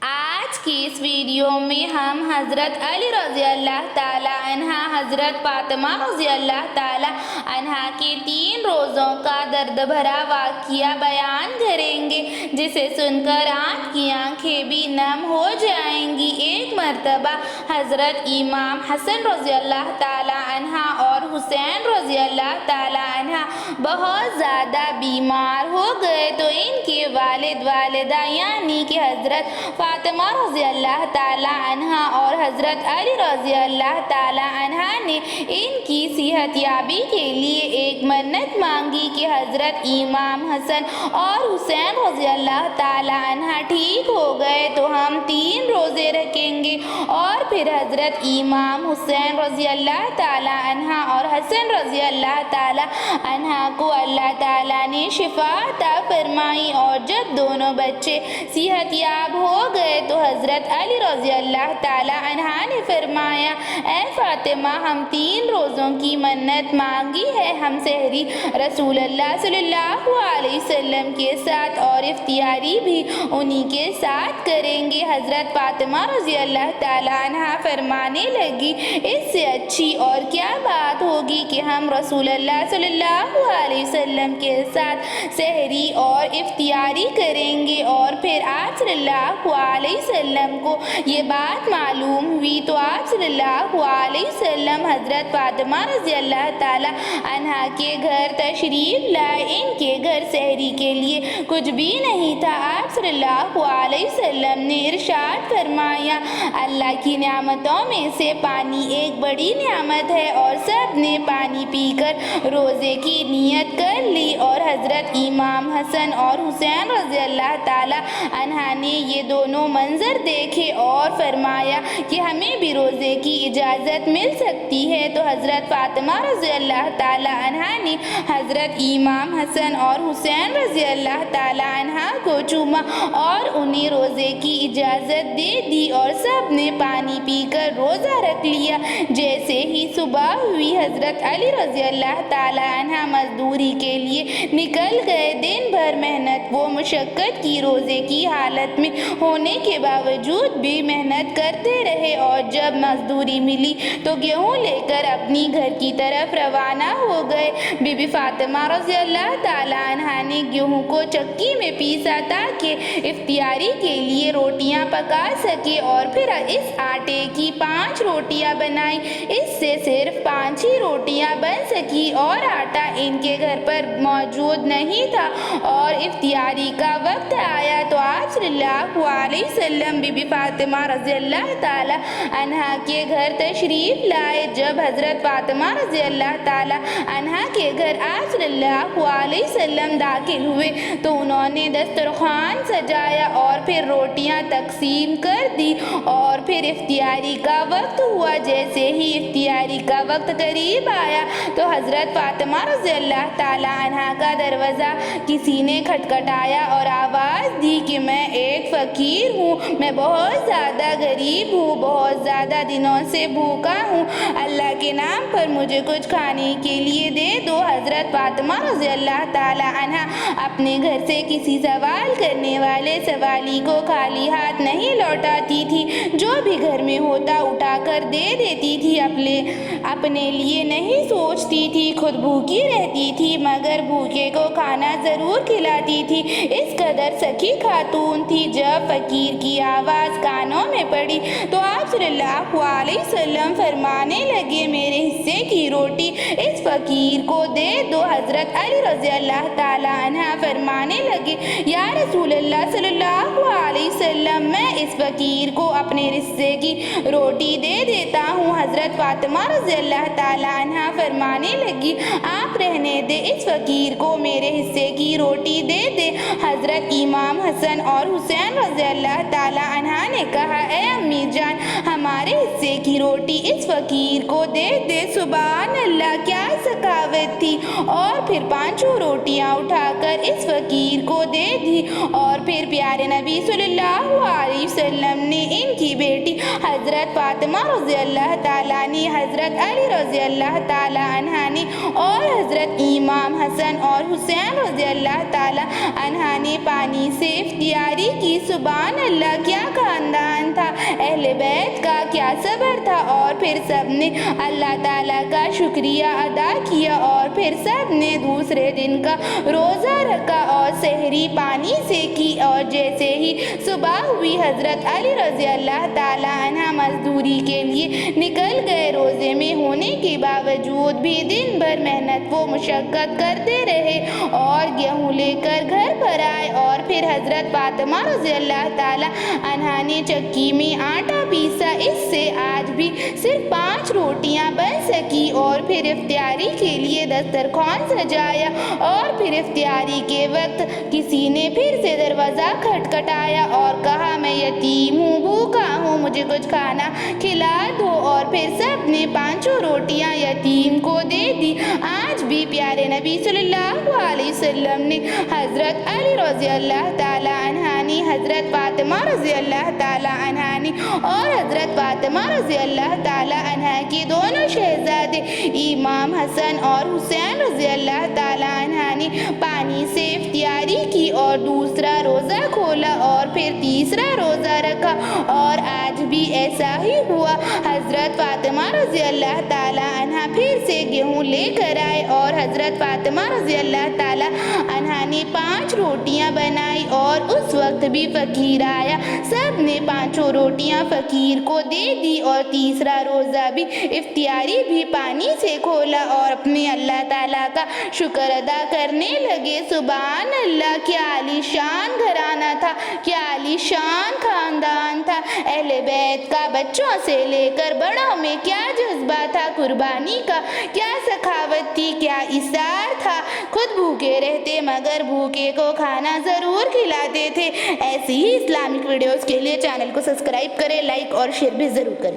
آج کی اس ویڈیو میں ہم حضرت علی رضی اللہ تعالیٰ عنہ، حضرت فاطمہ رضی اللہ تعالیٰ عنہ کے 3 روزوں کا درد بھرا واقعہ بیان کریں گے، جسے سن کر آپ کی آنکھیں بھی نم ہو جائیں گی۔ ایک مرتبہ حضرت امام حسن رضی اللہ تعالیٰ عنہ اور حسین رضی اللہ تعالیٰ عنہ بہت زیادہ بیمار ہو گئے تو ان کے والد والدہ یعنی کہ حضرت فاطمہ رضی اللہ تعالیٰ عنہ اور حضرت علی رضی اللہ تعالیٰ عنہ نے ان کی صحت یابی کے لیے ایک منت مانگی کہ حضرت امام حسن اور حسین رضی اللہ تعالیٰ عنہ ٹھیک ہو گئے تو ہم 3 روزے رکھیں گے، اور پھر حضرت امام حسین رضی اللہ تعالیٰ عنہ اور حسن رضی اللہ تعالیٰ عنہ کو اللہ تعالیٰ نے شفا عطا فرمائی، اور جب دونوں بچے صحت یاب ہو گئے تو حضرت علی رضی اللہ تعالیٰ عنہ نے فرمایا، اے فاطمہ، ہم 3 روزوں کی منت مانگی ہے، ہم سحری رسول اللہ صلی اللہ علیہ وسلم کے ساتھ اور افطاری بھی انہی کے ساتھ کریں گے۔ حضرت فاطمہ رضی اللہ تعالیٰ عنہ فرمانے لگی، اس سے اچھی اور کیا بات ہوگی کہ ہم رسول اللہ صلی اللہ علیہ وسلم کے ساتھ سحری اور افطاری کریں گے۔ اور پھر آپ صلی اللہ علیہ وسلم کو یہ بات معلوم ہوئی تو آپ صلی اللہ علیہ وسلم حضرت فاطمہ رضی اللہ تعالیٰ عنہ کے گھر تشریف لائے۔ ان کے گھر سحری کے لیے کچھ بھی نہیں تھا۔ آپ صلی اللہ علیہ وسلم نے ارشاد فرمایا، اللہ کی نعمتوں میں سے پانی ایک بڑی نعمت ہے، اور سب نے پانی پی کر روزے کی نیت کر لی، اور حضرت امام حسن اور حسین رضی اللہ تعالیٰ عنہ نے یہ دونوں منظر دیکھے اور فرمایا کہ ہمیں بھی روزے کی اجازت مل سکتی ہے، تو حضرت فاطمہ رضی اللہ تعالیٰ عنہ نے حضرت امام حسن اور حسین رضی اللہ تعالیٰ عنہ کو چوما اور انہیں روزے کی اجازت دے دی، اور سب نے پانی پی کر روزہ رکھ لیا۔ جیسے ہی صبح ہوئی حضرت علی رضی اللہ تعالیٰ عنہ مزدوری کے لیے نکل گئے۔ دن بھر محنت و مشقت کی، روزے کی حالت میں ہونے کے باوجود بھی محنت کرتے رہے، اور جب مزدوری ملی تو گیہوں لے کر اپنی گھر کی طرف روانہ ہو گئے۔ بی بی فاطمہ رضی اللہ تعالیٰ عنہ نے گیہوں کو چکی میں پیسا تاکہ افطاری کے لیے روٹیاں پکا سکے، اور پھر اس آٹے کی 5 روٹیاں بنائیں۔ اس سے صرف 5 ہی روٹیاں بن سکی، اور آٹا ان کے گھر پر موجود نہیں تھا، اور افطاری کا وقت آیا تو آپ صلی اللہ علیہ وسلم بی بی فاطمہ رضی اللہ تعالیٰ عنہ کے گھر تشریف لائے۔ جب حضرت فاطمہ رضی اللہ تعالیٰ عنہ کے گھر آپ صلی اللہ علیہ وسلم داخل ہوئے تو انہوں نے دسترخوان سجایا اور پھر روٹیاں تقسیم کر دی، اور پھر افطاری کا وقت ہوا۔ جیسے ہی افطاری کا وقت قریب آیا تو حضرت فاطمہ رضی اللہ تعالیٰ عنہ کا دروازہ کسی نے کھٹکھٹایا اور آواز دی کہ میں ایک فقیر ہوں، میں بہت زیادہ غریب ہوں، بہت زیادہ دنوں سے بھوکا ہوں، اللہ کے نام پر مجھے کچھ کھانے کے لیے دے دو۔ حضرت فاطمہ رضی اللہ تعالیٰ عنہ اپنے گھر سے کسی سوال کرنے والے سوالی کو خالی ہاتھ نہیں لوٹاتی تھی، جو بھی گھر میں ہوتا اٹھا کر دے دیتی تھی، اپنے لیے نہیں سوچتی تھی، خود بھوکی رہتی تھی مگر بھوکے کو کھانا ضرور کھلاتی تھی، اس قدر سخی خاتون تھی۔ جب فقیر کی آواز کانوں میں پڑی تو آپ صلی اللہ علیہ وسلم فرمانے لگے، میرے حصے کی روٹی اس فقیر کو دے دو۔ حضرت علی رضی اللہ تعالیٰ عنہ فرمانے لگے، یا رسول اللہ صلی اللہ علیہ وسلم، میں اس فقیر کو اپنے حصے کی روٹی دے دیتا ہوں۔ حضرت فاطمہ رضی اللہ تعالیٰ عنہ فرمانے لگی، آپ رہنے دے، اس فقیر کو میرے حصے کی روٹی دے دے۔ حضرت امام حسن اور حسین رضی اللہ تعالیٰ عنہ نے کہا، اے امی جان، ہمارے حصے کی روٹی اس فقیر کو دے دے۔ سبحان اللہ، کیا سخاوت تھی! اور پھر 5 روٹیاں اٹھا کر اس فقیر کو دے دی، اور پھر پیارے نبی صلی اللہ علیہ وسلم نے ان کی بیٹی حضرت فاطمہ رضی اللہ تعالیٰ نے، حضرت علی رضی اللہ تعالیٰ عنہ نے اور حضرت امام حسن اور حسین رضی اللہ تعالیٰ عنہ نے پانی سے افطاری کی۔ سبحان اللہ، کیا کھانا اہل بیت کا کیا صبر تھا، اور پھر سب نے اللہ تعالیٰ کا شکریہ ادا کیا، اور پھر سب نے دوسرے دن کا روزہ رکھا اور سحری پانی سے کی، اور جیسے ہی صبح ہوئی حضرت علی رضی اللہ تعالیٰ عنہ مزدوری کے لیے نکل گئے۔ روزے میں ہونے کے باوجود بھی دن بھر محنت و مشقت کرتے رہے اور گیہوں لے کر گھر پر آئے، اور پھر حضرت فاطمہ رضی اللہ تعالیٰ عنہا نے چکی میں آٹا پیسا، اس سے آج بھی صرف 5 روٹیاں بن سکی، اور پھر افطاری کے لیے دسترخوان سجایا، اور پھر افطاری کے وقت کسی نے پھر سے دروازہ کھٹکھٹایا اور کہا میں یتیم ہوں، بھوکا ہوں، مجھے کچھ کھانا کھلا دو، اور پھر سب نے 5 روٹیاں یتیم کو دے دی۔ آج بھی پیارے نبی صلی اللہ علیہ وسلم نے حضرت علی رضی اللہ تعالیٰ عنہ نے، حضرت فاطمہ رضی اللہ تعالیٰ عنہ نے اور حضرت فاطمہ رضی اللہ تعالیٰ عنہ کے دونوں شہزادے امام حسن اور حسین رضی اللہ تعالیٰ عنہ نے پانی سے افطاری کی اور دوسرا روزہ کھولا اور پھر تیسرا روزہ رکھا، اور آج بھی ایسا ہی ہوا۔ حضرت فاطمہ رضی اللہ تعالیٰ عنہ پھر سے گیہوں لے کر آئے اور حضرت فاطمہ رضی اللہ تعالیٰ عنہ نے 5 روٹیاں بنائی، اور اس وقت بھی فقیر آیا، سب نے 5 روٹیاں فقیر کو دے دی، اور تیسرا روزہ بھی افطاری بھی پانی سے کھولا اور اپنے اللہ تعالیٰ کا شکر ادا کرنے لگے۔ سبحان اللہ، کیا عالی شان گھرانہ تھا، کیا عالی شان خاندان تھا۔ اہل بیت کا بچوں سے لے کر بڑوں میں کیا جذبہ تھا، قربانی کا کیا سخاوت تھی، کیا اثار تھا، خود بھوکے رہتے مگر بھوکے کو کھانا ضرور کھلاتے تھے۔ ایسی ہی اسلامک ویڈیوز کے لیے چینل کو سبسکرائب کریں، لائک اور شیئر بھی ضرور کریں۔